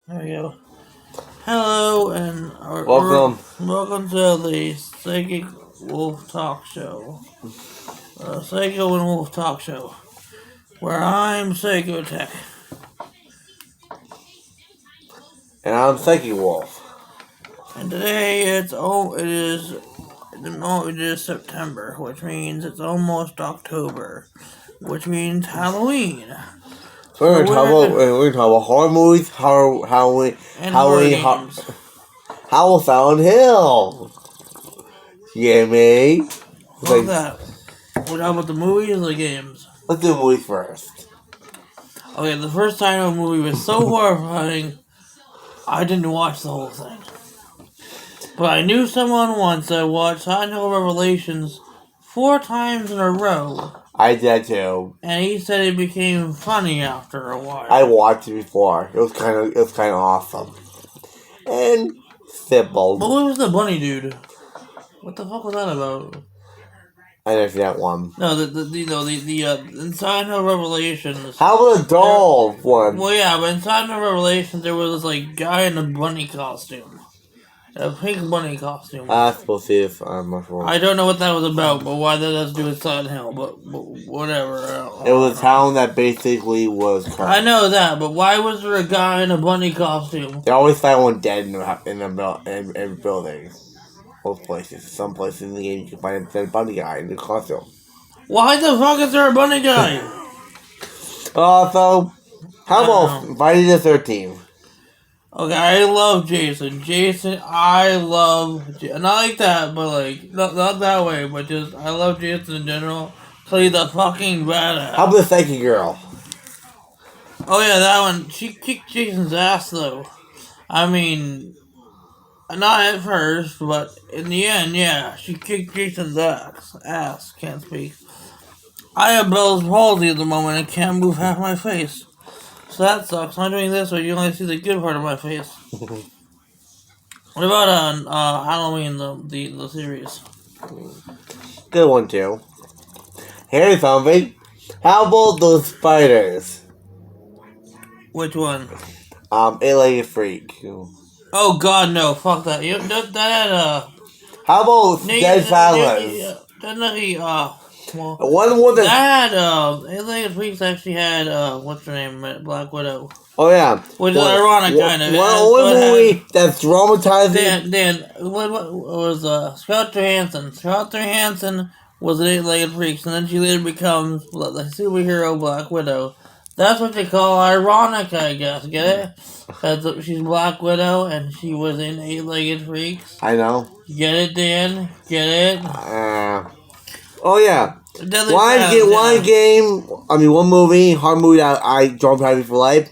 There we go. Hello, and Welcome. welcome to the Psychic Wolf Talk Show. Psycho and Wolf Talk Show, where I'm Psychotech. And I'm Psychic Wolf. And today it is September, which means it's almost October, which means Halloween. We're gonna talk about horror movies, Halloween, And horror games. Howell Silent Hill. Yeah, me. Fuck that. We're talking about the movies or the games? Let's do the movies first. Okay, the first time a movie was so horrifying, I didn't watch the whole thing. But I knew someone once that watched Silent Hill Revelations 4 times in a row. I did too. And he said it became funny after a while. I watched it before. It was kind of awesome. And simple. But what was the bunny dude? What the fuck was that about? I never seen that one. No, in Silent Hill Revelations. How about the doll one? Well, yeah, but in Silent Hill Revelations there was this guy in a bunny costume. A pink bunny costume. I'm supposed to see if I'm not sure. I don't know what that was about, but why that has to do with Silent Hill, but whatever. It was a town that basically was cursed. I know that, but why was there a guy in a bunny costume? They always find one dead in buildings. Most places. Some places in the game you can find a dead bunny guy in the costume. Why the fuck is there a bunny guy? So, how about Friday the 13th? Okay, I love Jason. I love... Not like that, but not that way, but just, I love Jason in general. So he's a fucking badass. How about the Psychic Girl? Oh yeah, that one. She kicked Jason's ass, though. I mean... Not at first, but in the end, yeah. She kicked Jason's ass. Can't speak. I have Bell's palsy at the moment and can't move half my face. So that sucks. I'm doing this where you only see the good part of my face. What about Halloween, the series? Good one, too. Here's something. How about those spiders? Which one? Eight-legged freak. Oh god, no. Fuck that. How about Dead Silence? One more that Eight-legged freaks actually had what's her name? Black Widow. Oh yeah. Which is ironic, kind of. One movie that's traumatizing. Dan, what was Scarlett Johansson? Scarlett Johansson was an Eight-legged freak, and then she later becomes the superhero Black Widow. That's what they call ironic, I guess. Get it? Because she's Black Widow and she was in Eight-legged freaks. I know. Get it, Dan? Get it? Oh yeah. One movie, horror movie that I traumatized for life.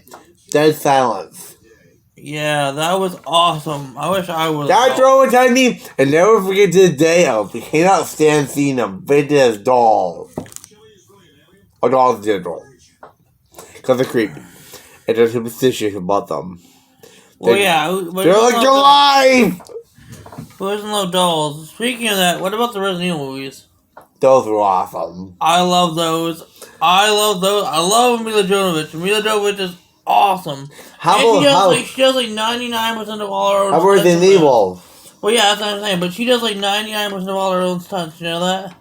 Dead Silence. Yeah, that was awesome. I wish I was. That traumatized me, and never forget to the day I cannot stand seeing them vintage dolls. Or dolls in general. Because they're creepy. And they're superstitious about them. Well, they're alive! Boys and Love Dolls. Speaking of that, what about the Resident Evil movies? Those were awesome. I love those. I love Mila Jovovich. Mila Jovovich is awesome. She does 99% of all her own stunts. How Resident Evil? Well, yeah, that's what I'm saying. But she does 99% of all her own stunts. You know that?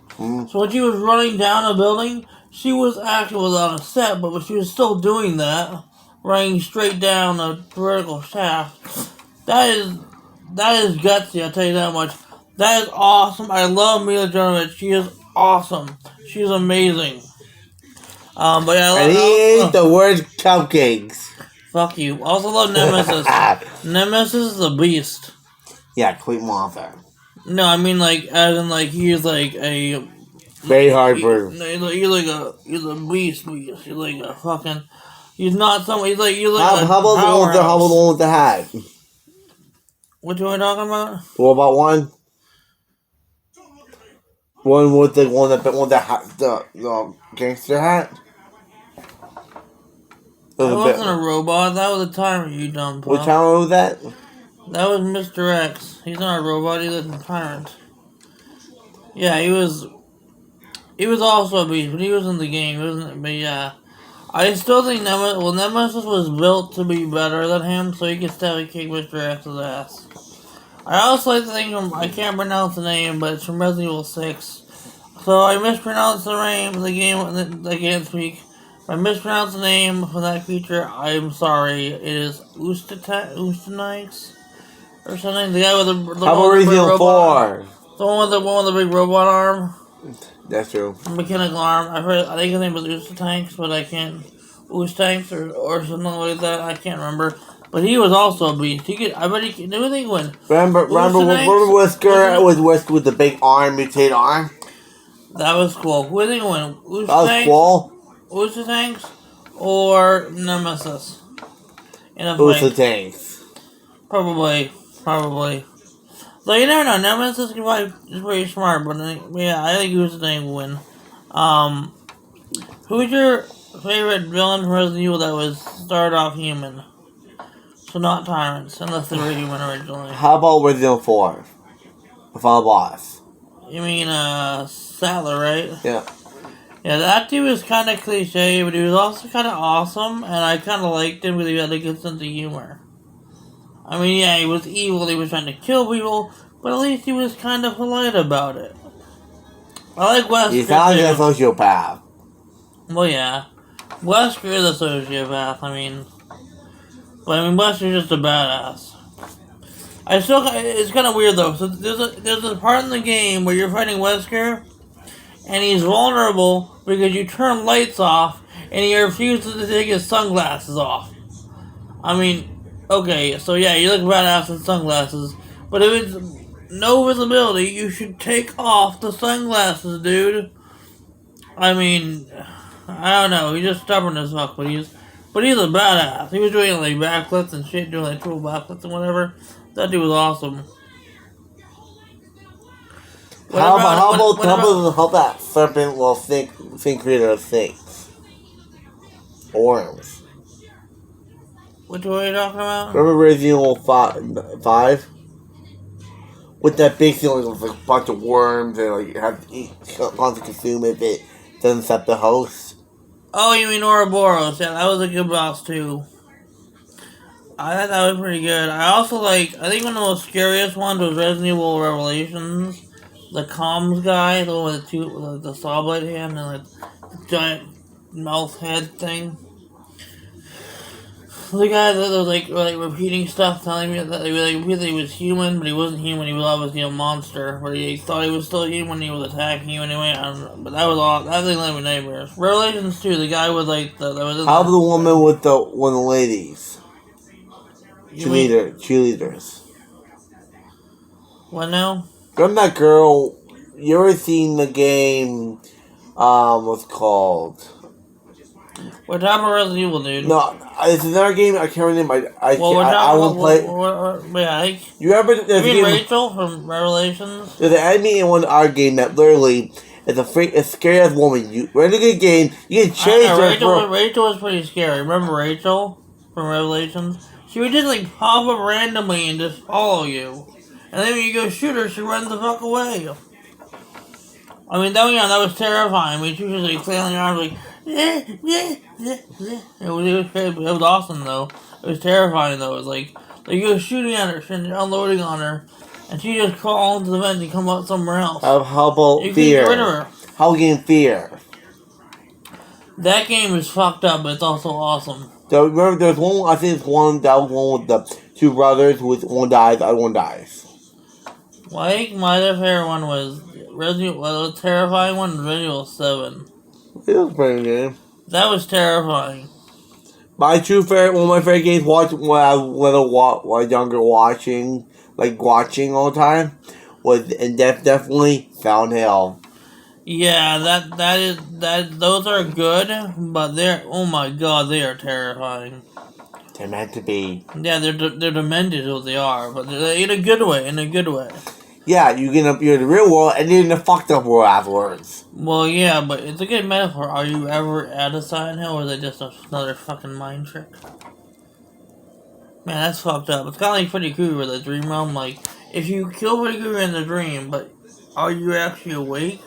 So when she was running down a building, she was actually on a set, but she was still doing that, running straight down a vertical shaft. That is gutsy. I'll tell you that much. That is awesome. I love Mila Jovovich. She is awesome. She's amazing. But yeah, and he ate the word cupcakes. Fuck you. Also love Nemesis. Nemesis is a beast. Yeah, complete monster. No, I mean as in he's a very hard person. He's a beast. He's like a fucking. He's not someone. He's like how about the one with the hat? What you talking about? What about one? One with the gangster hat. That wasn't a robot. That was a tyrant. You dumb punk. Which tyrant was that? That was Mr. X. He's not a robot. He's a tyrant. Yeah, he was. He was also a beast, but he was in the game. But yeah, I still think Nemesis was built to be better than him, so he could still kick Mr. X's ass. I also like to think I can't pronounce the name, but it's from Resident Evil 6. So I mispronounced the name of the game against week. If I mispronounced the name for that creature, I'm sorry. It is Ustanix or something. The guy with the How about Resident 4? The one with the big robot arm. That's true. Mechanical arm. I think his name was Ustanix, but I can't. Ustanix or something like that. I can't remember. But he was also a beast. I bet he could do anything when. Remember Wesker was Wesker with the big arm, mutated arm? That was cool. Who do you think win? That was cool. Ustanix or Nemesis? Ustanix. Probably. So you never know. Nemesis is pretty smart, but yeah, I think Ustanix will win. Who's your favorite villain from Resident Evil that was started off human? So not tyrants, unless they were human originally. How about Resident 4? The final boss. You mean Sattler, right? Yeah. Yeah, that dude was kind of cliche, but he was also kind of awesome, and I kind of liked him because he had a good sense of humor. I mean, yeah, he was evil, he was trying to kill people, but at least he was kind of polite about it. I like Wesker. He sounds like a sociopath. Well, yeah. Wesker is a sociopath, Wesker's just a badass. It's kind of weird though. So there's a part in the game where you're fighting Wesker, and he's vulnerable because you turn lights off, and he refuses to take his sunglasses off. Okay, so yeah, you look badass in sunglasses, but if it's no visibility, you should take off the sunglasses, dude. I don't know. He's just stubborn as fuck, but he's a badass. He was doing like backflips and shit, doing like triple backflips and whatever. That dude was awesome. How about that serpent little thing creator of things? Worms. Which one are you talking about? Remember Resident Evil 5? With that big thing with like a bunch of worms and like you have to eat, constantly consume if it doesn't set the host. Oh, you mean Ouroboros? Yeah, that was a good boss too. I thought that was pretty good. I think one of the most scariest ones was Resident Evil Revelations. The comms guy, the one with the saw blade hand and the giant mouth head thing. The guy that was like repeating stuff, telling me that he was human, but he wasn't human. He was obviously a monster, but he thought he was still human. He was attacking you anyway. But that was all. That thing led me nightmares. Revelations 2, the guy with like that was. How about the woman with one of the ladies? Cheerleaders. What now? Remember that girl? You ever seen the game? What's it called? We're talking about Resident Evil, dude. No, it's another game. I can't remember. I won't play. You remember? You mean Rachel from Revelations? There's an enemy in one of our game that literally is a scary ass woman. You run a good game. You can change her. Rachel was pretty scary. Remember Rachel from Revelations? She would just like pop up randomly and just follow you, and then when you go shoot her, she runs the fuck away. That was terrifying. She was like flailing her arms like. It was awesome though. It was terrifying though. It was like you were shooting at her and unloading on her, and she just crawl into the vent and come out somewhere else. How about Fear? Get rid of her. How game Fear? That game is fucked up, but it's also awesome. So remember, there's one. I think it's one that was one with the two brothers. With one dies, the other one dies. Like my favorite one was the terrifying one, Resident Evil 7. It was pretty good. That was terrifying. My true favorite, one of my favorite games when I was younger watching all the time was definitely Silent Hill. Yeah, those are good, but oh my god, they are terrifying. They're meant to be. Yeah, they're demented as they are, but they're in a good way. Yeah, you're in the real world and you're in the fucked up world afterwards. Well, yeah, but it's a good metaphor. Are you ever at a Silent Hill, or is it just another fucking mind trick? Man, that's fucked up. It's kind of like Freddy Krueger with the dream realm. Like, if you kill Freddy Krueger in the dream, but are you actually awake?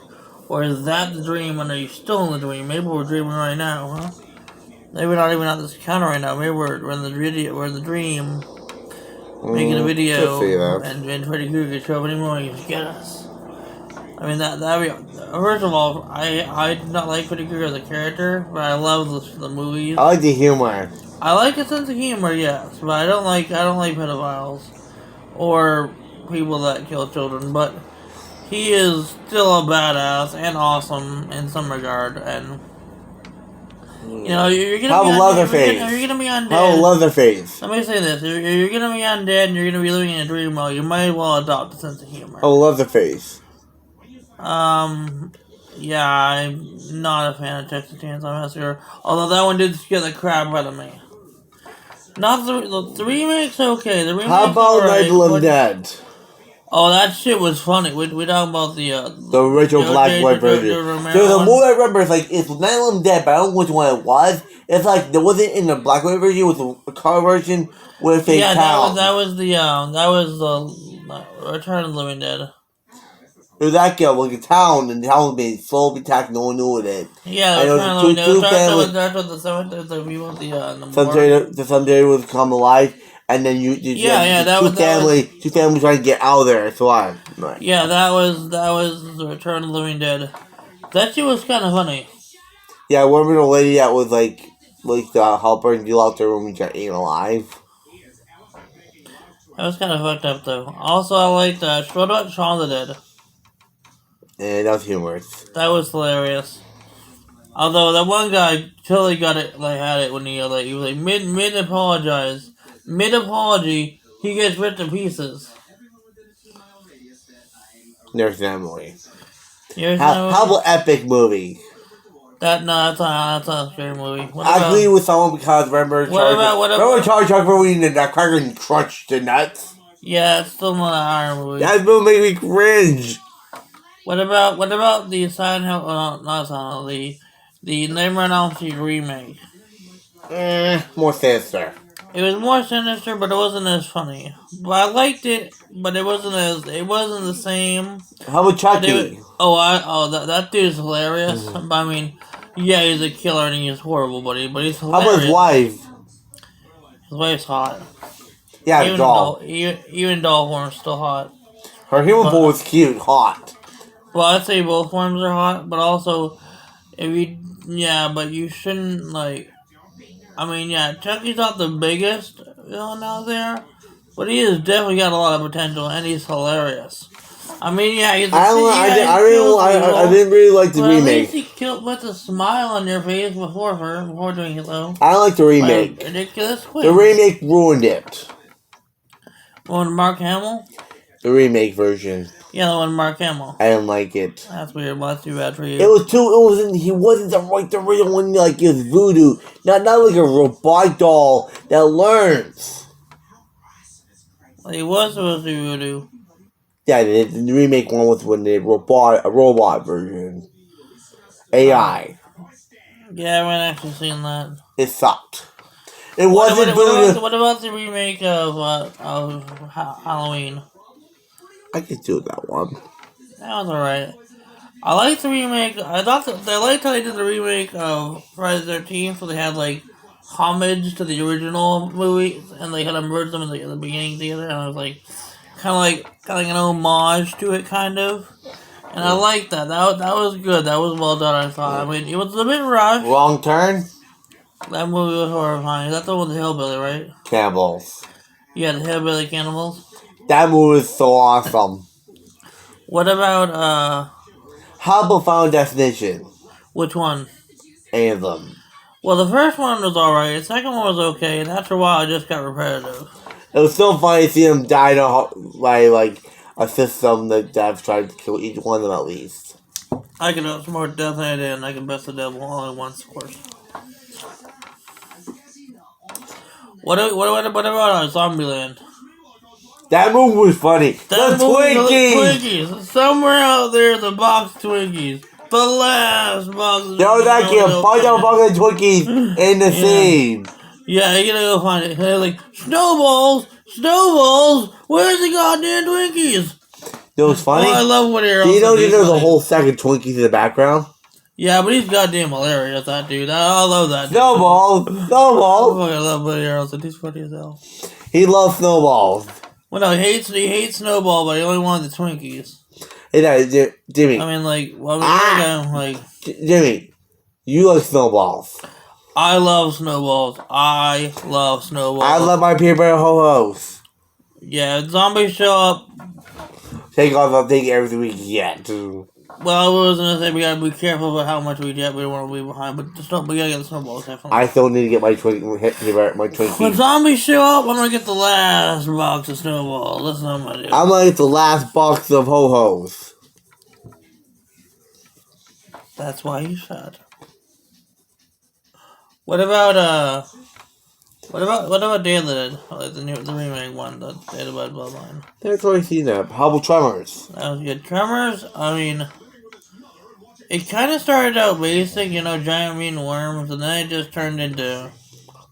Or is that the dream and are you still in the dream? Maybe we're dreaming right now, huh? Maybe not even at this counter right now. Maybe we're in the video, we're in the dream, making a could video, see that. and Freddy Krueger show up anymore. You get us. I mean that'd be. First of all, I do not like Freddy Krueger as a character, but I love the movies. I like the humor. I like his sense of humor, yes, but I don't like pedophiles or people that kill children. But he is still a badass and awesome in some regard, and you know you're gonna How be Leatherface? you're gonna be undead. How Leatherface? Let me say this: you're gonna be undead and you're gonna be living in a dream world. You might as well adopt a sense of humor. How Leatherface? Yeah, I'm not a fan of Texas Chainsaw Massacre. Although that one did scare the crap out of me. Not the remake's okay. The remake's How about Night of the Living Dead? Oh, that shit was funny. We talking about the original black and white version. There's a movie I remember. It's like it's Night of the Living Dead, but I don't know which one it was. It's like there wasn't in the black and white version. It was a color version with a cow. that was the Return of the Living Dead. It was that girl with a town, and the town was being slowly attacked. No one knew it. Yeah, and it was two families. That's what the people Some day would come alive, and then two families trying to get out of there. So on. Right. Yeah, that was the Return of the Living Dead. That shit was kind of funny. Yeah, I remember the lady that was like the helper and you out there when we got eaten alive. That was kind of fucked up though. Also, I liked what about Shaun of the Dead? And that was humorous. That was hilarious. Although that one guy totally got it, had it when he was mid apology, he gets ripped to pieces. There's Emily. How about epic movie? That's not a scary movie. I agree with someone because remember Charlie Chuck when we eating that cracker and crunched the nuts? Yeah, it's still not an horror movie. That movie made me cringe. What about the Silent Hill? Not Silent Hill. The Nightmare on Elm Street remake. More sinister. It was more sinister, but it wasn't as funny. But I liked it, but it wasn't the same. How about Chucky? That dude is hilarious. Mm-hmm. I mean, yeah, he's a killer and he's horrible, but he's hilarious. How about his wife? His wife's hot. Yeah, even doll form is still hot. Her human boy was cute, hot. Well, I'd say both forms are hot, but also, but you shouldn't, Chucky's not the biggest villain out there, but he has definitely got a lot of potential, and he's hilarious. I mean, yeah, he's I didn't really like the remake. At least he puts a smile on your face before doing it, though. I like the remake. Ridiculous quick. The remake ruined it. One Mark Hamill? The remake version. Yeah, the one Mark Hamill. I didn't like it. That's weird. Well, that's too bad for you. He wasn't the real one, like his voodoo. Not like a robot doll that learns. Well, he was supposed to be voodoo. Yeah, the remake one was when they a robot version. AI. Yeah, I haven't actually seen that. It sucked. It wasn't voodoo. What about the remake of Halloween? I could do that one. That was alright. I liked the remake. I liked how they did the remake of Friday the 13th, where they had homage to the original movie, and they kind of merged them in the beginning together, and I was kind of like an homage to it, kind of. And I liked that. That was good. That was well done, I thought. I mean, it was a bit rushed. Wrong Turn? That movie was horrifying. That's the one with the hillbilly, right? Cannibals. Yeah, the hillbilly cannibals. That movie was so awesome. What about, How about Final Destination? Which one? Any of them. Well, the first one was alright. The second one was okay, and after a while, it just got repetitive. It was so funny to see them die by, a system that Dev tried to kill each one of them at least. I can do some more Death than I did, and I can best the devil all at once, of course. What about Zombieland? That movie was funny. The Twinkies! Somewhere out there, the box Twinkies. The last box. Yo, that kid, bunch of fucking Twinkies in the scene. Yeah, you gotta go find it. They're like, snowballs, where's the goddamn Twinkies? You know what's funny? Oh, I love what you're Do you know there's a whole sack of Twinkies in the background? Yeah, but he's goddamn hilarious, that dude. I love that dude. Snowball. I Snowball. fucking love Buddy Harrelson. He's funny as hell. He loves snowballs. Well, no, he hates Snowball, but he only wanted the Twinkies. Hey, no, Jimmy. I mean, like, well, Jimmy, you like snowballs. I love snowballs. I love snowballs. I love my peanut butter ho-hos. Yeah, zombies show up. Take off, I'll take everything we can get. Well, I was gonna say we gotta be careful about how much we get. We don't want to leave behind, but we gotta get the snowballs definitely. I still need to get my Twinkie. When zombies show up, I'm gonna get the last box of snowballs. That's what I'm gonna do. I'm gonna get the last box of ho-hos. That's why he's fat. What about Day of the Dead? Like the remake one, the Day of the Dead Bloodline. I've already seen that. How about Tremors? That was good. Tremors, I mean, it kind of started out basic, giant mutant worms, and then it just turned into A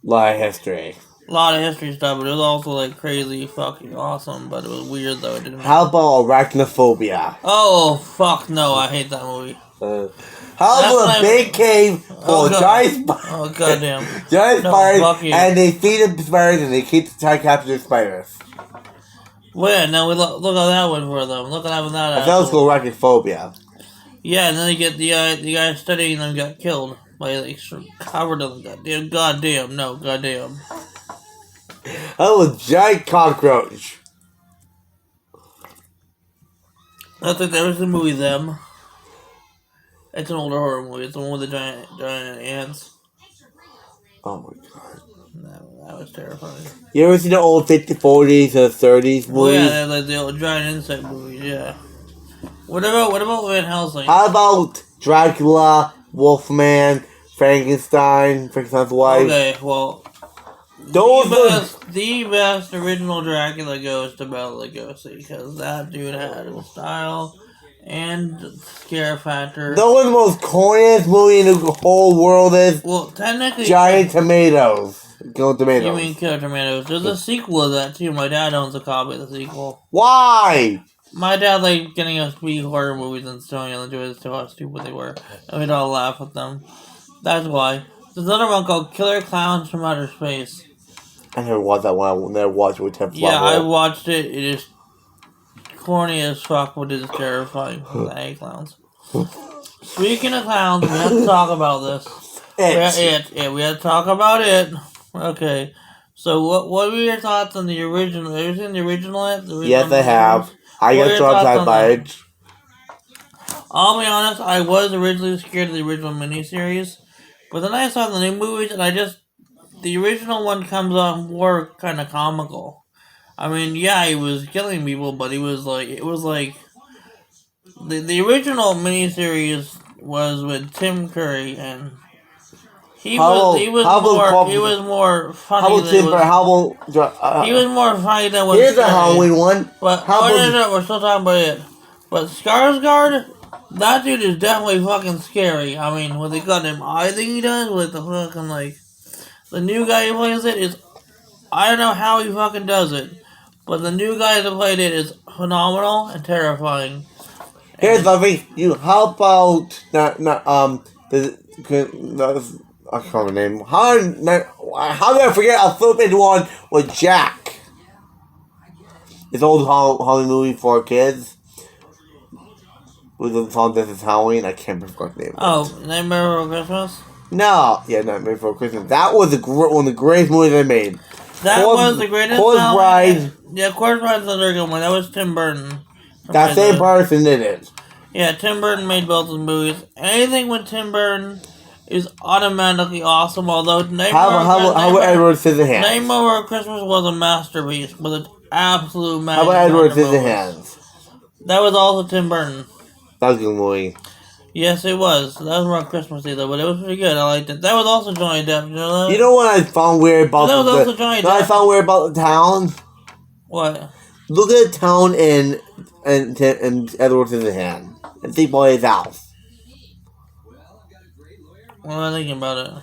lot of history. a lot of history stuff, but it was also like crazy fucking awesome, but it was weird though. It didn't. How about Arachnophobia? Oh fuck no! I hate that movie. How about a big cave full of giant spiders? Oh goddamn! Giant No, spiders, fuck you. and they feed them spiders, and they keep trying to capture the spiders. Well, yeah, now we look at that one for them. Look at that one. That was called Arachnophobia. Yeah, and then they get the guy studying them got killed by like covered them. Goddamn, no, goddamn. That was a giant cockroach. I think there was the movie Them. It's an older horror movie. It's the one with the giant ants. Oh my god. That was terrifying. You ever seen the old 50s, 40s, or 30s movies? Well, yeah, they're like the old giant insect movies. Yeah. What about Van Helsing? How about Dracula, Wolfman, Frankenstein's wife? Okay, well, the best original Dracula ghost to Bela Lugosi, because that dude had style and scare factor. That was the most corniest movie in the whole world is technically Giant Tomatoes. Killer Tomatoes. You mean Killer Tomatoes? There's a sequel to that too. My dad owns a copy of the sequel. Why? My dad liked getting us be horror movies and showing us how stupid they were, and we'd all laugh at them. That's why. There's another one called Killer Clowns from Outer Space. I never watched that one. I never watched it with Tim. Yeah, I watched it. It is corny as fuck, but it is terrifying. I hate clowns. Speaking of clowns, we have to talk about this. We have to talk about it. Okay. So, what were your thoughts on the original? Have you seen the original? Yes, I have. I get traumatized by it. I'll be honest, I was originally scared of the original miniseries, but then I saw the new movies, and the original one comes off more kind of comical. I mean, yeah, he was killing people, but it was like the original miniseries was with Tim Curry, and he was more funny. He was more funny than was. Here's a Halloween one. But we're still talking about it. But Skarsgård, that dude is definitely fucking scary. I mean, with the goddamn eye thing he does with the fucking the new guy who plays it is, I don't know how he fucking does it, but the new guy that played it is phenomenal and terrifying. Here's something. How about I can't remember the name. How did I forget a flipping one with Jack? It's an old Halloween movie for kids. With the song "This Is Halloween." I can't remember the name. Oh, Nightmare Before Christmas? No, yeah, Nightmare Before Christmas. That was one of the greatest movies I made. That was the greatest. Corpse Bride. Yeah, Corpse Bride's another good one. That was Tim Burton. That same person did it. Yeah, Tim Burton made both of the movies. Anything with Tim Burton is automatically awesome, although How about Edward Scissorhands? Nightmare Before Christmas was a masterpiece, was an absolute masterpiece. How about Edward Scissorhands? That was also Tim Burton. That was a good movie. Yes, it was. That was around Christmas Day, though, but it was pretty good. I liked it. That was also Johnny Depp. You know that? You know what I found weird about that was also Johnny Depp. I found weird about the town? What? Look at the town in Edward Scissorhands and think about his house. What am I thinking about it?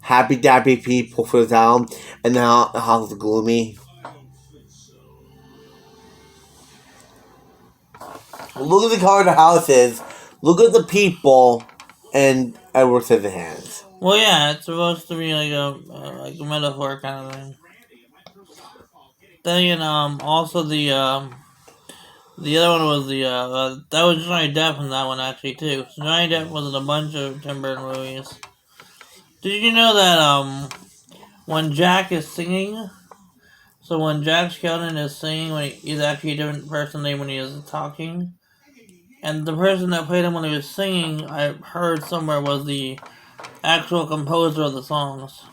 Happy dappy people for the town, and the house is gloomy. Look at the color of the house is. Look at the people and Edward Scissorhands. Well, yeah, it's supposed to be like a metaphor kind of thing. Then again, also the other one was that was Johnny Depp in that one actually too. So Johnny Depp was in a bunch of Tim Burton movies. Did you know that when Jack is singing, so when Jack Skelton is singing, when he's actually a different person than when he is talking, and the person that played him when he was singing, I heard somewhere was the actual composer of the songs.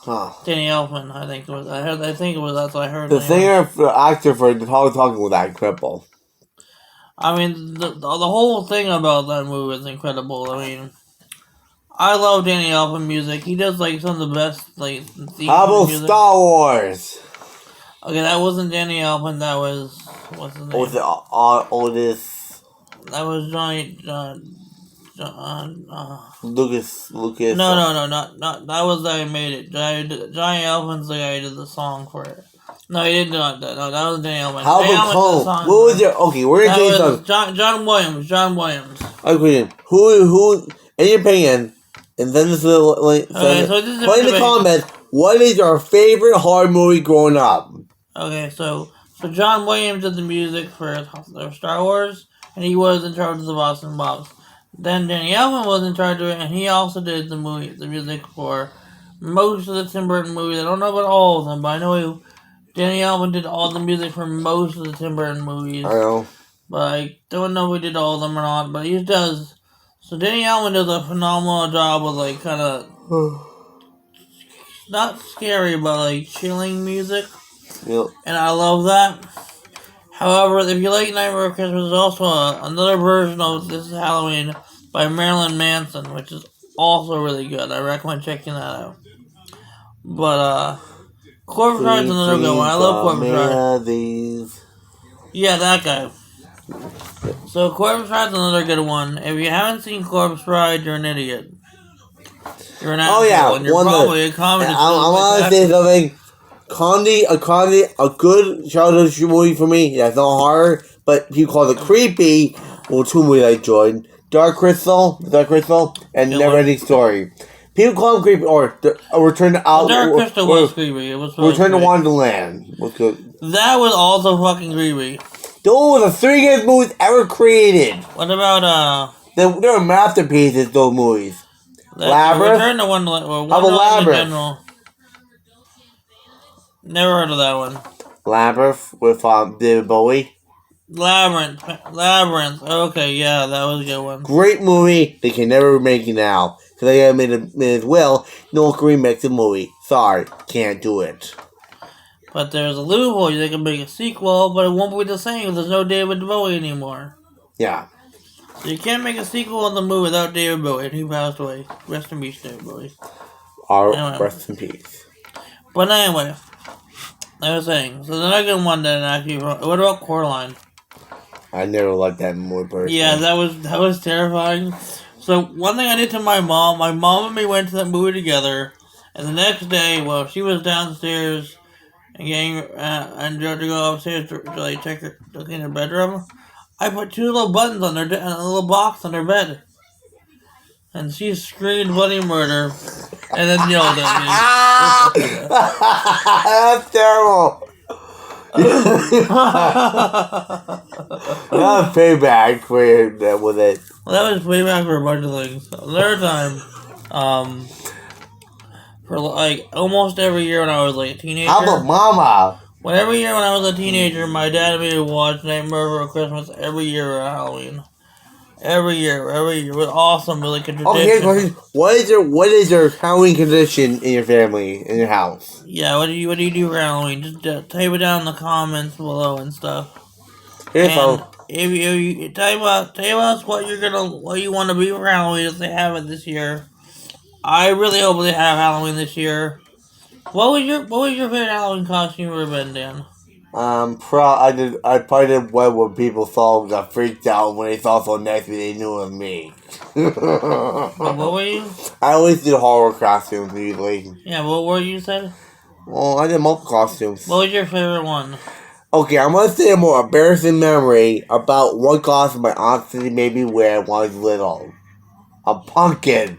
Huh. Danny Elfman, I think it was. I think it was. That's what I heard. The singer, actor for the talking with that cripple. I mean, the whole thing about that movie is incredible. I mean, I love Danny Elfman music. He does like some of the best like themes. How about music. Star Wars? Okay, that wasn't Danny Elfman. That was what's his name? Was it Otis? That was Johnny. Lucas. No, not that was the guy who made it. Johnny Elfman's the guy who did the song for it. No, he didn't do it. No, that was Danny Elfman. How about what was your okay? We're gonna change something. John Williams. John Williams. Okay, who? In your opinion, and then this little like. Okay, so this is put in the comments. What is your favorite horror movie growing up? Okay, so John Williams did the music for Star Wars, and he was in charge of the Boston Bobs. Then Danny Elfman was in charge of it, and he also did the music for most of the Tim Burton movies. I don't know about all of them, but I know Danny Elfman did all the music for most of the Tim Burton movies. I know. But I don't know if he did all of them or not, but he does. So Danny Elfman does a phenomenal job with like kind of not scary, but like chilling music. Yep. And I love that. However, if you like Nightmare Before Christmas, there's also another version of This Is Halloween by Marilyn Manson, which is also really good. I recommend checking that out. But, Corpse Bride's another good one. I love Corpse Bride. Yeah, that guy. So, Corpse Bride's another good one. If you haven't seen Corpse Bride, you're an idiot. You're an asshole, and you're probably a comedy. I want to say something. A good childhood movie for me. Yeah, it's not horror, but people call it creepy. Well, two movies I enjoyed: Dark Crystal, and Never Ending Story. People call them creepy, or Return to Dark Crystal was creepy. It was really Return to Wonderland was good. That was also fucking creepy. Those are the three greatest movies ever created. What about They were masterpieces. Those movies. Labyrinth. Return to Wonderland. How about Labyrinth? Never heard of that one. Labyrinth with David Bowie. Labyrinth. Okay, yeah, that was a good one. Great movie. They can never remake it now. Because they haven't made it as well. No one can remake the movie. Sorry, can't do it. But there's a loophole. They can make a sequel, but it won't be the same because there's no David Bowie anymore. Yeah. So you can't make a sequel of the movie without David Bowie, and he passed away. Rest in peace, David Bowie. Rest in peace. But anyway, I was saying, so the second one that actually, what about Coraline? I never liked that movie personally. Yeah, that was terrifying. So one thing I did to my mom and me went to that movie together, and the next day, well, she was downstairs and to go upstairs to like check her, to clean her bedroom. I put two little buttons on her, and a little box on her bed. And she screamed bloody murder, and then yelled at me. That's terrible. That was payback for with it. Well, that was payback for a bunch of things. Another time, for like almost every year when I was like a teenager. How about Mama? Every year when I was a teenager, my dad made me watch Nightmare Before Christmas every year at Halloween. Every year. It was awesome, really good tradition. Okay, what is your Halloween tradition in your family, in your house? Yeah, what do you do for Halloween? Just type it down in the comments below and stuff. If you tell us what you want to be for Halloween if they have it this year. I really hope they have Halloween this year. What was your favorite Halloween costume you ever been, Dan? I probably did one where people got freaked out when they saw so next to me they knew it was me. What were you? I always did horror costumes usually. Yeah, what were you said? Well, I did multiple costumes. What was your favorite one? Okay, I'm gonna say a more embarrassing memory about one costume my aunt made me wear when I was little. A pumpkin.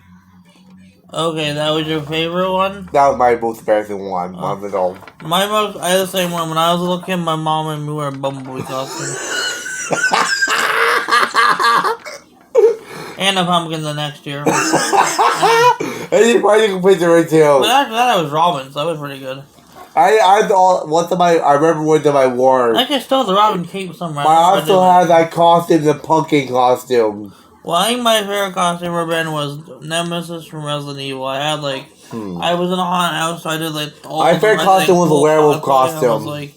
Okay, that was your favorite one? That was my most embarrassing one. One of it all. I had the same one. When I was a little kid, my mom and me were a Bumblebee costume. And a pumpkin the next year. And you probably can put the right tail. But after that, I was Robin, so that was pretty good. I remember one time I wore. I still have the Robin cape somewhere. I also had that costume, the pumpkin costume. Well, I think my favorite costume ever been was Nemesis from Resident Evil. I had I was in a haunted house, so I did my favorite costume was a werewolf costume.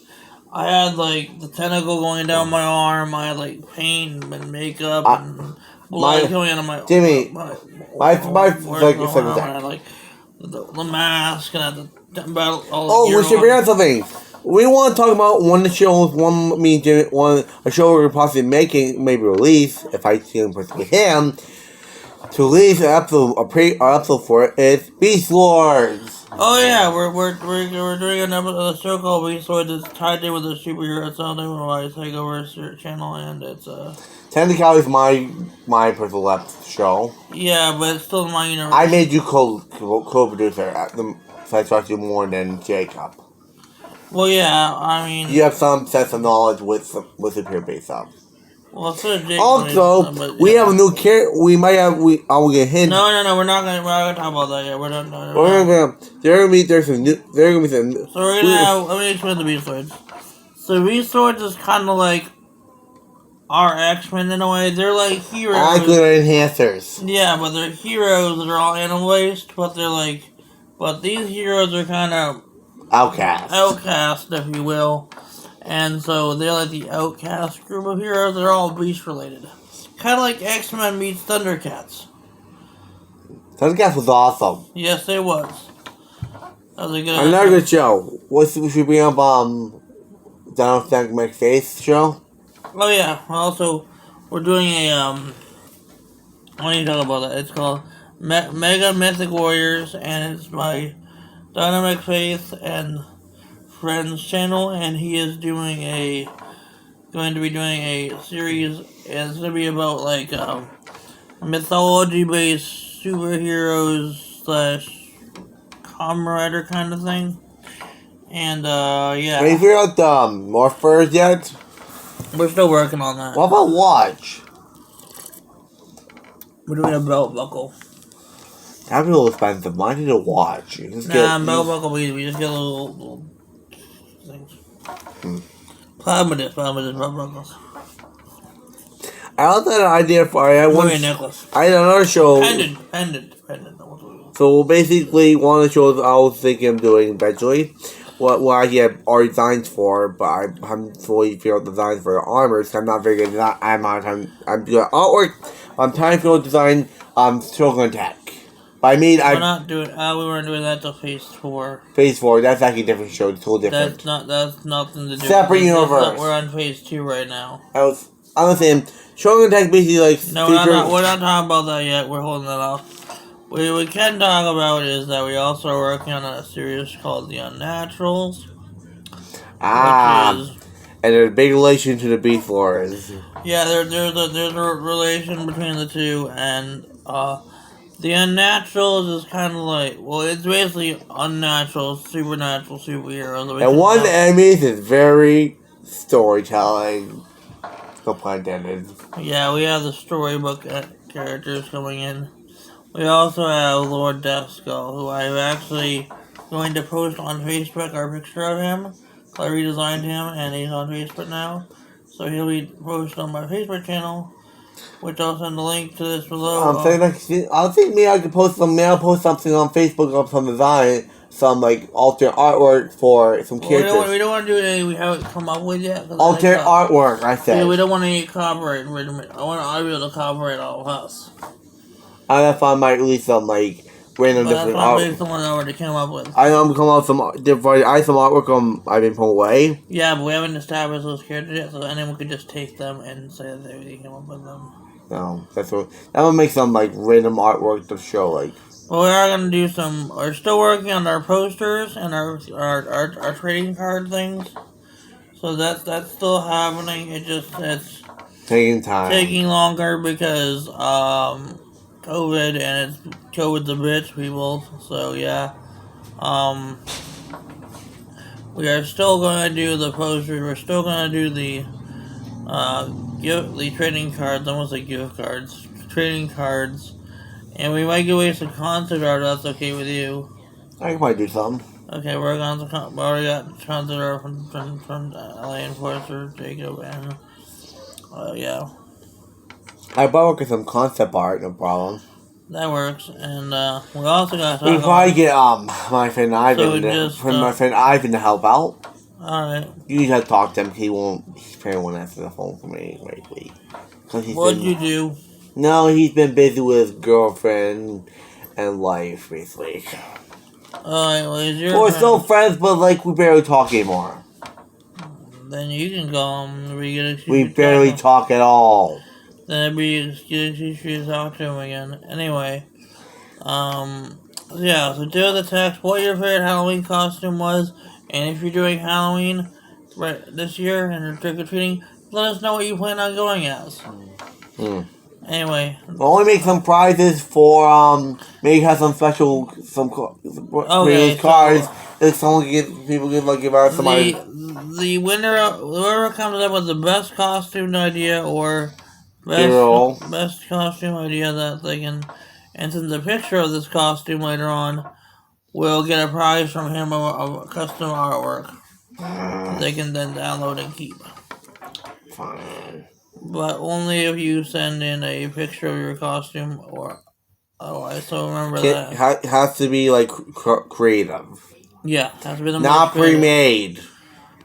I had the tentacle going down my arm. I had paint and makeup and blood going out of my. Jimmy, my the mask and I had the battle. We should bring out something. We want to talk about one of the shows, a show we're possibly making, maybe release, if I see him personally him, to release an episode for it is Beast Wars. Oh yeah, we're doing an episode, a show called Beast Wars. It's tied in with the superhero something where I take over a channel and it's Technically, it's my personal left show. Yeah, but it's still in my universe. I made you co-producer so I trust you more than Jacob. Well, yeah, I mean... You have some sense of knowledge with Superior Base Up. Well, so Jacob also, we have a new character. We might have... I'll get hint. No, we're not gonna talk about that yet. We're not... There are gonna be some... So we're gonna have... Let me explain the Beast Swords. So Beast Swords is kind of like our X-Men in a way. They're like heroes. Good enhancers. Yeah, but they're heroes that are all animal-based, but they're But these heroes are kind of... Outcast, if you will. And so they're the outcast group of heroes. They're all beast related. Kind of like X-Men meets Thundercats. Thundercats was awesome. Yes, it was. That was a good Another good show. Should we have Donald Stank McFace show? Oh yeah. Also, we're doing a what do you talk about that? It's called Mega Mythic Warriors, and it's by Dynamic Faith and Friends channel, and he is going to be doing a series, and it's going to be about mythology-based superheroes / Kamen Rider kind of thing. And yeah. Have you figured out the Morphers yet? We're still working on that. What about Watch? We're doing a belt buckle. That'd be a little expensive. Mine need a watch. Belt buckle, we just get little things. Problem with this belt buckles. I also had an idea for a necklace. I had another show. Pendant. So basically, one of the shows I was thinking of doing eventually, what I have already designs for, but I haven't fully figured out designs for the armor, so I'm not very good at that. I'm good at artwork. I'm trying to figure out design Shogun Attack. But we weren't doing that till Phase 4. Phase 4, that's actually a different show, it's totally different. That's nothing to do Separate universe. We're on Phase 2 right now. I'm saying, Shogun Attack basically No, we're not talking about that yet, we're holding that off. What we can talk about is that we also are working on a series called The Unnaturals. And there's a big relation to the Beast Wars. Yeah, there's a relation between the two, and The Unnaturals is kind of it's basically unnatural, supernatural superheroes. And one of the enemies is very storytelling. No pun intended. Yeah, we have the storybook characters coming in. We also have Lord Deathskull, who I'm actually going to post on Facebook our picture of him. I redesigned him, and he's on Facebook now. So he'll be posted on my Facebook channel, which I'll send a link to this below. I think maybe I could post something on Facebook of some design, some alternate artwork for some characters. We don't want to do anything we haven't come up with yet. Alternate artwork, I said. Yeah, we don't want to get copyright infringement. I want to be able to copyright all of us. I thought I might release some random different art. That's the one I already came up with. I know I'm coming up with some different. I have some artwork I've been put away. Yeah, but we haven't established those characters yet, so anyone could just take them and say that they came up with them. No, that would make some random artwork to show Well, we are gonna do some. We're still working on our posters and our trading card things. So that's still happening. It's taking time, taking longer because COVID, and it's COVID's a bitch, people. So yeah, we are still going to do the posters. We're still going to do the trading cards. I almost like gift cards, trading cards, and we might give away some concert art. If that's okay with you. I might do something. Okay, we're going to. We already got concert art from LA Enforcer, Jacob, and yeah. I bought with some concept art, no problem. That works, and we also got. We probably get my friend Ivan, my friend Ivan to help out. All right. You have to talk to him. He probably won't answer the phone for me lately. What'd you do? No, he's been busy with his girlfriend and life recently. Alright, well, is your We're still friends, but like we barely talk anymore. Then you can go him. We barely talk at all. Then it'd be an excuse to talk to him again. Anyway, yeah, so do the text what your favorite Halloween costume was, and if you're doing Halloween right this year and you're trick-or-treating, let us know what you plan on going as. Anyway. We'll only make some prizes for, maybe have some special, cards. If someone people give out somebody. The winner, whoever comes up with the best costume idea or best costume idea that they can, and send a picture of this costume later on, will get a prize from him of custom artwork they can then download and keep. Fine. But only if you send in a picture of your costume or otherwise. So remember that. Has to be like creative. Yeah, has to be the not pre-made.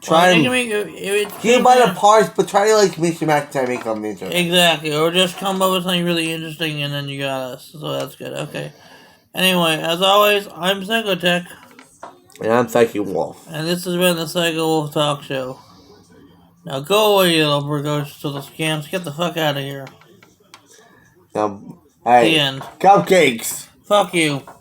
Try you can buy the parts, but try to like mix and match to make them interesting. Exactly, or just come up with something really interesting and then you got us. So that's good. Okay. Anyway, as always, I'm Psychotech. And I'm Psycho Wolf. And this has been the Psycho Wolf Talk Show. Now go away, you little burgos, to the scams. Get the fuck out of here. Hey, the end. Cupcakes. Fuck you.